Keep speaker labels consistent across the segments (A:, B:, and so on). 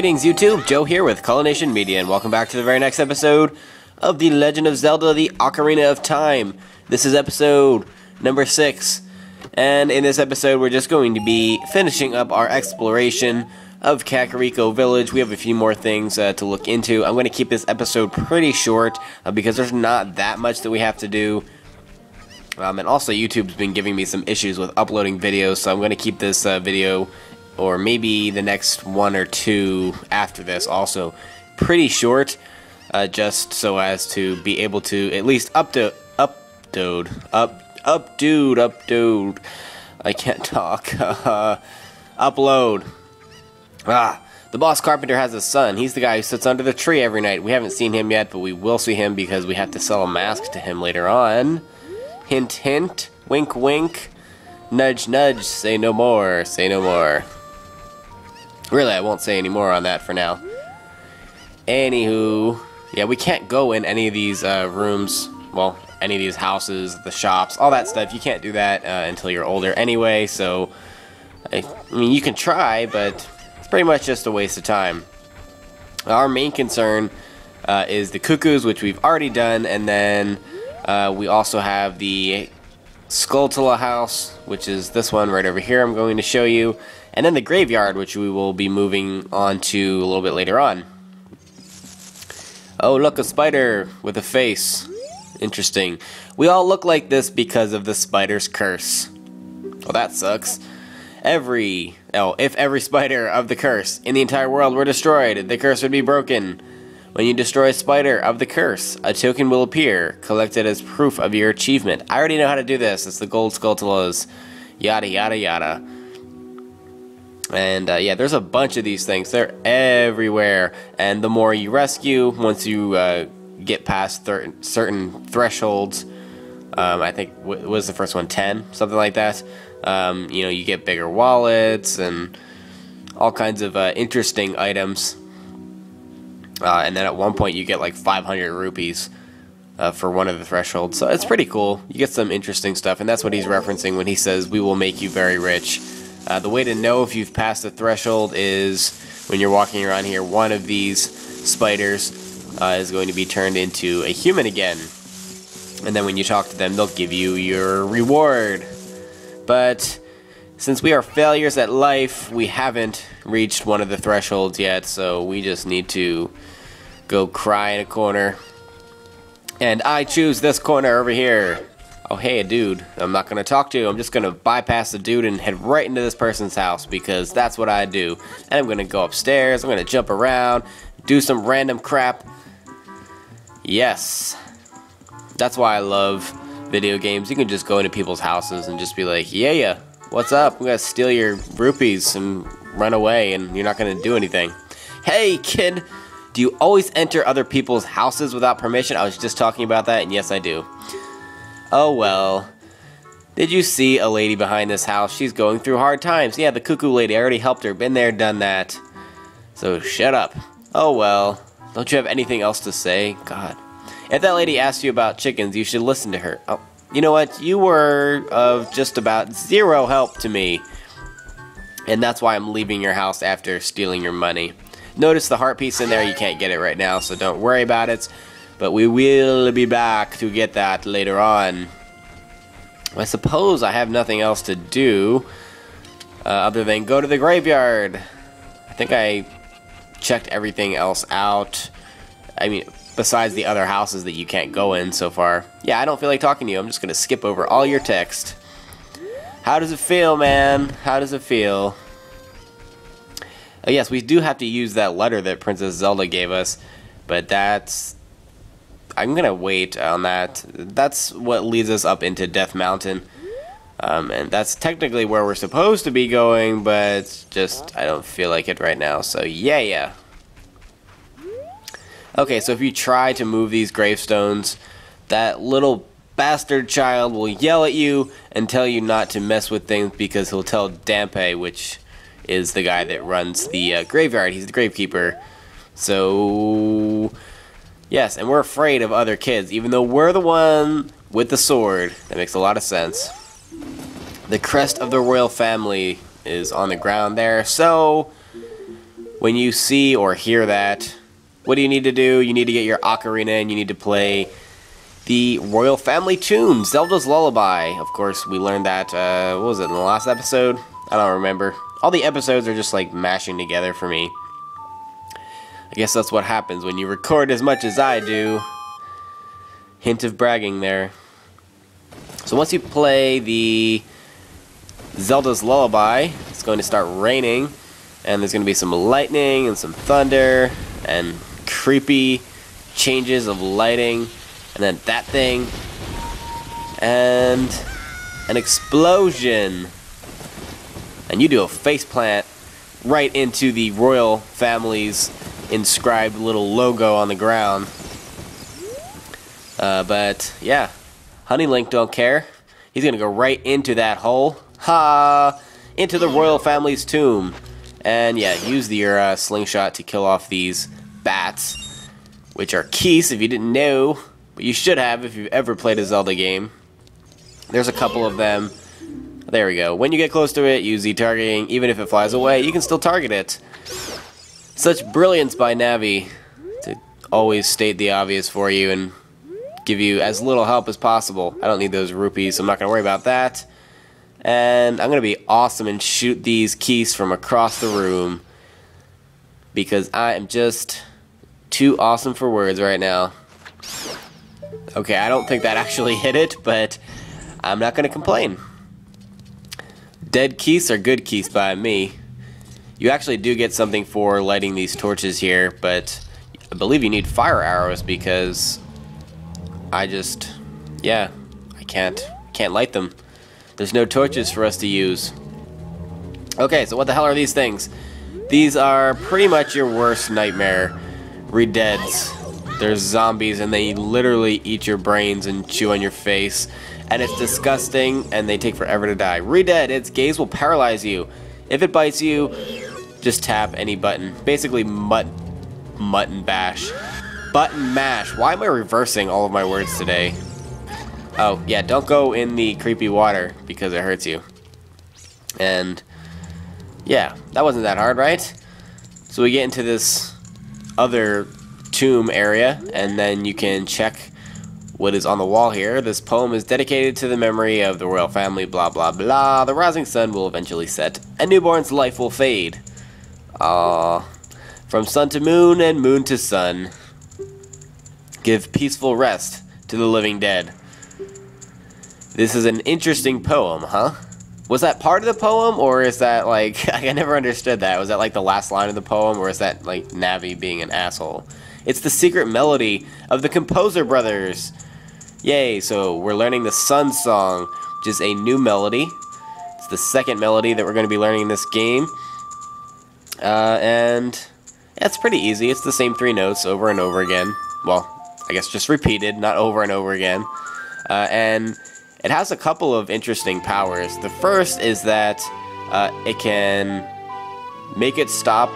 A: Greetings YouTube, Joe here with Culination Media, and welcome back to the very next episode of The Legend of Zelda, the Ocarina of Time. This is episode number 6, and in this episode we're just going to be finishing up our exploration of Kakariko Village. We have a few more things to look into. I'm going to keep this episode pretty short because there's not that much that we have to do. And also YouTube's been giving me some issues with uploading videos, so I'm going to keep this video, or maybe the next one or two after this, also pretty short, just so as to be able to at least upload. I can't talk. Upload. The boss carpenter has a son. He's the guy who sits under the tree every night. We haven't seen him yet, but we will see him because we have to sell a mask to him later on. Hint, hint. Wink, wink. Nudge, nudge. Say no more. Say no more. Really, I won't say any more on that for now. Anywho, yeah, we can't go in any of these rooms. Well, any of these houses, the shops, all that stuff. You can't do that until you're older anyway, so I mean, you can try, but it's pretty much just a waste of time. Our main concern is the cuckoos, which we've already done, and then we also have the Skulltula house, which is this one right over here I'm going to show you, and then the graveyard, which we will be moving on to a little bit later on. Oh, look, a spider with a face. Interesting. We all look like this because of the spider's curse. Well, that sucks. If every spider of the curse in the entire world were destroyed, the curse would be broken. When you destroy a spider of the curse, a token will appear, collected as proof of your achievement. I already know how to do this. It's the gold Skulltulas. Yada, yada, yada. And, yeah, there's a bunch of these things. They're everywhere. And the more you rescue, once you get past certain thresholds, I think, what was the first one? 10? Something like that. You know, you get bigger wallets and all kinds of interesting items. And then at one point you get like 500 rupees for one of the thresholds. So it's pretty cool. You get some interesting stuff, and that's what he's referencing when he says, "We will make you very rich." The way to know if you've passed the threshold is when you're walking around here, one of these spiders is going to be turned into a human again. And then when you talk to them, they'll give you your reward. But since we are failures at life, we haven't reached one of the thresholds yet, so we just need to go cry in a corner. And I choose this corner over here. Oh, hey, a dude. I'm not going to talk to you. I'm just going to bypass the dude and head right into this person's house, because that's what I do. And I'm going to go upstairs. I'm going to jump around, do some random crap. Yes. That's why I love video games. You can just go into people's houses and just be like, yeah, what's up? I'm going to steal your rupees and run away, and you're not going to do anything. Hey, kid. Do you always enter other people's houses without permission? I was just talking about that, and yes, I do. Oh, well. Did you see a lady behind this house? She's going through hard times. Yeah, the cuckoo lady. I already helped her. Been there, done that. So shut up. Oh, well. Don't you have anything else to say? God. If that lady asked you about chickens, you should listen to her. Oh, you know what? You were of just about zero help to me. And that's why I'm leaving your house after stealing your money. Notice the heart piece in there. You can't get it right now, so don't worry about it. But we will be back to get that later on. I suppose I have nothing else to do other than go to the graveyard. I think I checked everything else out. I mean, besides the other houses that you can't go in so far. Yeah, I don't feel like talking to you. I'm just going to skip over all your text. How does it feel, man? How does it feel? Yes, we do have to use that letter that Princess Zelda gave us, but that's... I'm going to wait on that. That's what leads us up into Death Mountain. And that's technically where we're supposed to be going, but just I don't feel like it right now. So yeah. Okay, so if you try to move these gravestones, that little bastard child will yell at you and tell you not to mess with things, because he'll tell Dampe, which is the guy that runs the graveyard. He's the gravekeeper. So... yes, and we're afraid of other kids, even though we're the one with the sword. That makes a lot of sense. The crest of the royal family is on the ground there, so when you see or hear that, what do you need to do? You need to get your Ocarina and you need to play the Royal Family tune, Zelda's Lullaby. Of course, we learned that, what was it, in the last episode? I don't remember. All the episodes are just like mashing together for me. I guess that's what happens when you record as much as I do. Hint of bragging there. So once you play the Zelda's Lullaby, it's going to start raining, and there's going to be some lightning and some thunder and creepy changes of lighting, and then that thing, and an explosion. And you do a faceplant right into the royal family's inscribed little logo on the ground. But yeah, Honey Link don't care. He's gonna go right into that hole. Ha! Into the royal family's tomb. And yeah, use your slingshot to kill off these bats, which are keys if you didn't know, but you should have if you've ever played a Zelda game. There's a couple of them. There we go. When you get close to it, use Z targeting. Even if it flies away, you can still target it. Such brilliance by Navi to always state the obvious for you and give you as little help as possible. I don't need those rupees, so I'm not going to worry about that. And I'm going to be awesome and shoot these keys from across the room, because I am just too awesome for words right now. Okay, I don't think that actually hit it, but I'm not going to complain. Dead keys are good keys by me. You actually do get something for lighting these torches here, but I believe you need fire arrows because I can't light them. There's no torches for us to use. Okay, so what the hell are these things? These are pretty much your worst nightmare. Redeads. They're zombies and they literally eat your brains and chew on your face. And it's disgusting and they take forever to die. Redead, its gaze will paralyze you. If it bites you, just tap any button. Basically mutton bash. Button mash. Why am I reversing all of my words today? Oh, yeah, don't go in the creepy water because it hurts you. And yeah, that wasn't that hard, right? So we get into this other tomb area, and then you can check what is on the wall here. This poem is dedicated to the memory of the royal family, blah blah blah. The rising sun will eventually set, a newborn's life will fade. Aww. From sun to moon and moon to sun, give peaceful rest to the living dead. This is an interesting poem, huh? Was that part of the poem, or is that like, I never understood that. Was that like the last line of the poem, or is that like Navi being an asshole? It's the secret melody of the Composer Brothers. Yay, so we're learning the Sun Song, which is a new melody. It's the second melody that we're going to be learning in this game. And yeah, it's pretty easy. It's the same 3 notes over and over again. Well, I guess just repeated, not over and over again. And it has a couple of interesting powers. The first is that it can make it stop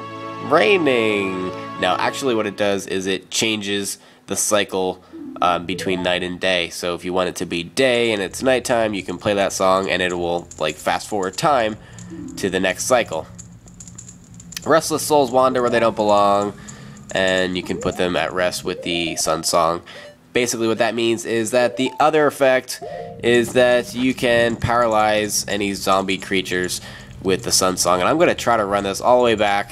A: raining. Now, actually what it does is it changes the cycle between night and day. So if you want it to be day and it's nighttime, you can play that song and it will like fast forward time to the next cycle. Restless souls wander where they don't belong, and you can put them at rest with the Sun Song. Basically what that means is that the other effect is that you can paralyze any zombie creatures with the Sun Song. And I'm going to try to run this all the way back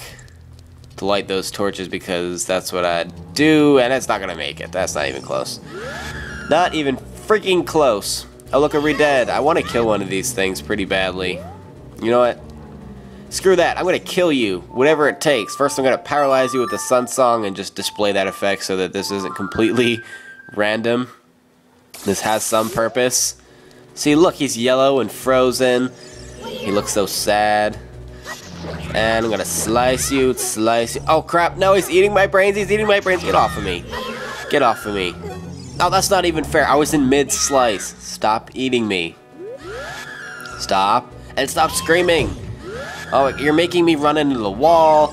A: to light those torches because that's what I do, and it's not going to make it. That's not even close. Not even freaking close. Oh, look, a Redead. I want to kill one of these things pretty badly. You know what? Screw that. I'm going to kill you, whatever it takes. First, I'm going to paralyze you with the Sun Song and just display that effect so that this isn't completely random. This has some purpose. See, look, he's yellow and frozen. He looks so sad. And I'm going to slice you, slice you. Oh, crap. No, he's eating my brains. He's eating my brains. Get off of me. Get off of me. Oh, that's not even fair. I was in mid-slice. Stop eating me. Stop. And stop screaming. Oh, you're making me run into the wall.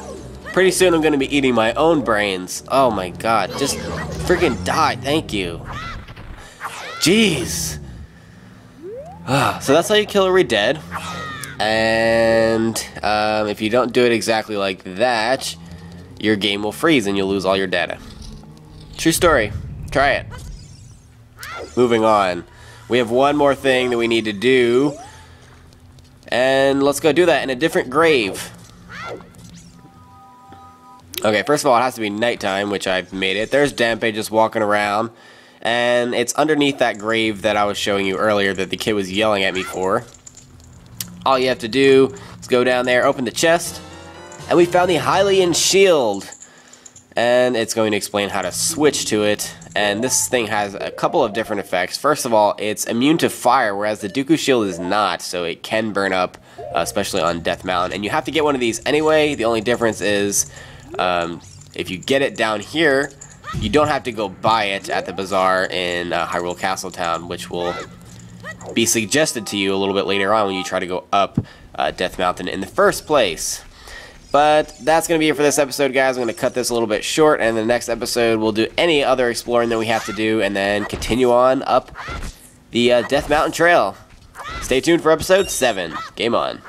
A: Pretty soon I'm going to be eating my own brains. Oh my god, just freaking die, thank you. Jeez. So that's how you kill a Redead. And if you don't do it exactly like that, your game will freeze and you'll lose all your data. True story. Try it. Moving on. We have one more thing that we need to do. And let's go do that in a different grave. Okay, first of all, it has to be nighttime, which I've made it. There's Dampe just walking around. And it's underneath that grave that I was showing you earlier that the kid was yelling at me for. All you have to do is go down there, open the chest, and we found the Hylian shield. And it's going to explain how to switch to it. And this thing has a couple of different effects. First of all, it's immune to fire, whereas the Dooku shield is not, so it can burn up, especially on Death Mountain. And you have to get one of these anyway. The only difference is if you get it down here, you don't have to go buy it at the bazaar in Hyrule Castletown, which will be suggested to you a little bit later on when you try to go up Death Mountain in the first place. But that's going to be it for this episode, guys. I'm going to cut this a little bit short, and the next episode we'll do any other exploring that we have to do, and then continue on up the Death Mountain Trail. Stay tuned for episode 7. Game on.